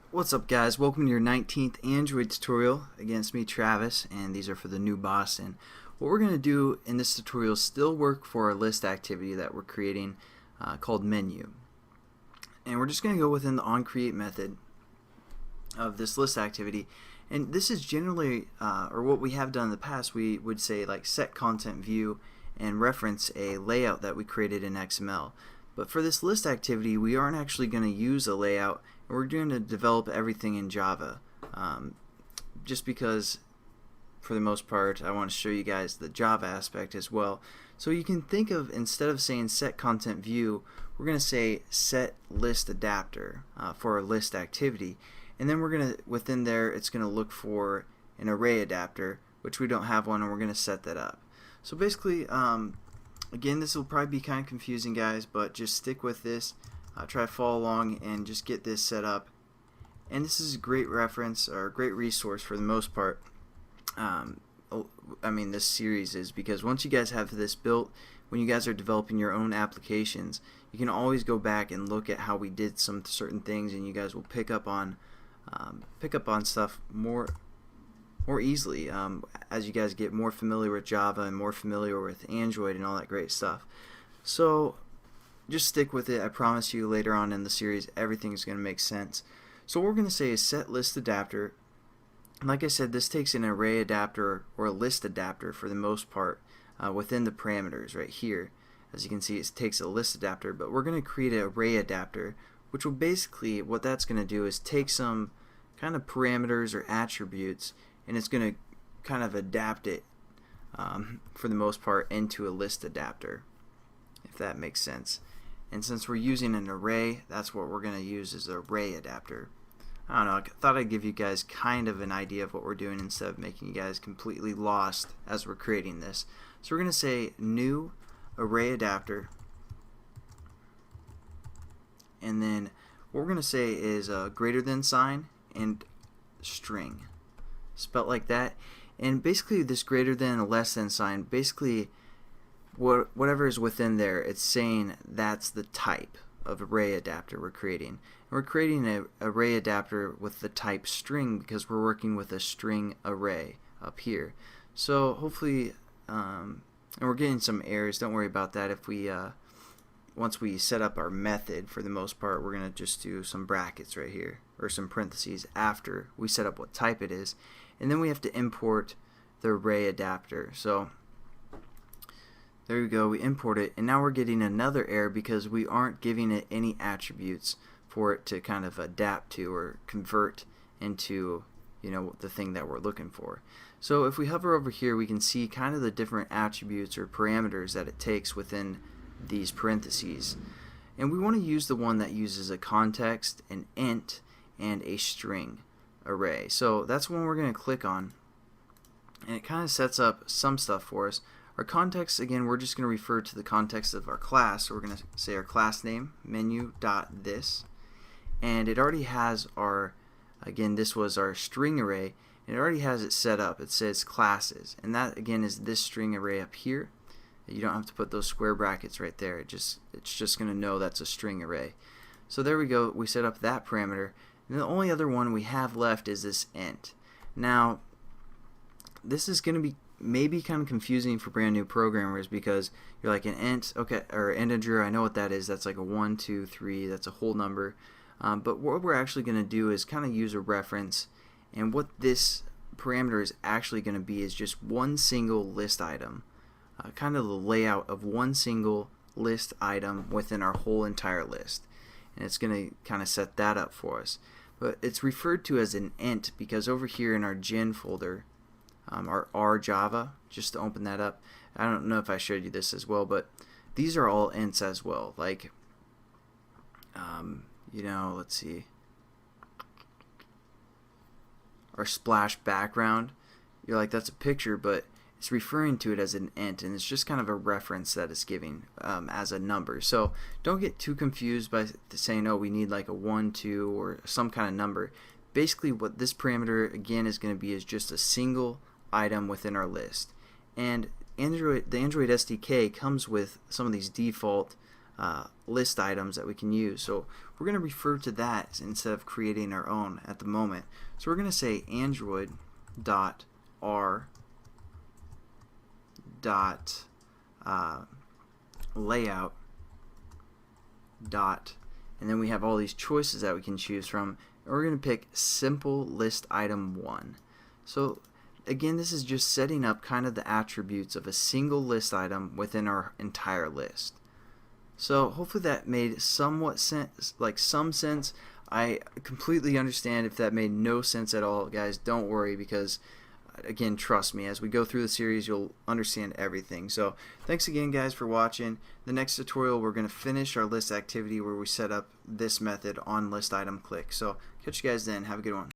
What's up, guys? Welcome to your 19th Android tutorial against me, Travis, and these are for the new boss. And what we're going to do in this tutorial is still work for our list activity that we're creating called menu. And we're just going to go within the onCreate method of this list activity. And this is generally, or what we have done in the past, we would say like set content view and reference a layout that we created in XML. But for this list activity, we aren't actually going to use a layout. We're going to develop everything in Java, just because for the most part I want to show you guys the Java aspect as well. So you can think of, instead of saying set content view, we're going to say set list adapter for our list activity, and then we're going to, within there, it's going to look for an array adapter, which we don't have one, and we're going to set that up. So basically, again, this will probably be kind of confusing, guys, but just stick with this. Try to follow along and just get this set up. And this is a great reference, or a great resource for the most part. This series is, because once you guys have this built, when you guys are developing your own applications, you can always go back and look at how we did some certain things, and you guys will pick up on stuff more easily as you guys get more familiar with Java and more familiar with Android and all that great stuff. So just stick with it. I promise you later on in the series everything's going to make sense. So what we're going to say is set list adapter. Like I said, this takes an array adapter or a list adapter for the most part within the parameters right here. As you can see, it takes a list adapter, but we're going to create an array adapter, which will basically, what that's going to do is take some kind of parameters or attributes, and it's going to kind of adapt it for the most part into a list adapter, if that makes sense. And since we're using an array, that's what we're going to use as an array adapter. I don't know, I thought I'd give you guys kind of an idea of what we're doing instead of making you guys completely lost as we're creating this. So we're going to say new array adapter, and then what we're going to say is a greater than sign and string, spelt like that. And basically this greater than and less than sign, basically whatever is within there, it's saying that's the type of array adapter we're creating. And we're creating an array adapter with the type string because we're working with a string array up here. So hopefully, and we're getting some errors, don't worry about that. If we once we set up our method, for the most part, we're going to just do some brackets right here, or some parentheses after we set up what type it is, and then we have to import the array adapter. So there we go, we import it, and now we're getting another error because we aren't giving it any attributes for it to kind of adapt to or convert into, you know, the thing that we're looking for. So if we hover over here, we can see kind of the different attributes or parameters that it takes within these parentheses. And we want to use the one that uses a context, an int, and a string array. So that's one we're going to click on, and it kind of sets up some stuff for us. Our context, again, we're just going to refer to the context of our class. So we're going to say our class name, menu.this, and it already has our, again, this was our string array, and it already has it set up. It says classes, and that again is this string array up here. You don't have to put those square brackets right there. It's just going to know that's a string array. So there we go. We set up that parameter, and the only other one we have left is this int. Now, this is going to be maybe kind of confusing for brand new programmers, because you're like, an int, okay, or integer, I know what that is. That's like a 1, 2, 3, that's a whole number. But what we're actually going to do is kind of use a reference, and what this parameter is actually going to be is just one single list item, kind of the layout of one single list item within our whole entire list, and it's going to kind of set that up for us. But it's referred to as an int because over here in our gen folder, our R Java, just to open that up, I don't know if I showed you this as well, but these are all ints as well. Like, you know, let's see, our splash background, you're like, that's a picture, but it's referring to it as an int, and it's just kind of a reference that it's giving as a number. So don't get too confused by saying, oh, we need like a 1, 2, or some kind of number. Basically what this parameter again is going to be is just a single item within our list. And the Android SDK comes with some of these default list items that we can use. So we're going to refer to that instead of creating our own at the moment. So we're going to say Android dot R dot layout dot, and then we have all these choices that we can choose from, and we're going to pick simple list item 1. So again, this is just setting up kind of the attributes of a single list item within our entire list. So hopefully that made somewhat sense, like some sense. I completely understand if that made no sense at all, guys. Don't worry, because again, trust me, as we go through the series you'll understand everything. So thanks again, guys, for watching. The next tutorial we're going to finish our list activity where we set up this method on list item click. So catch you guys then. Have a good one.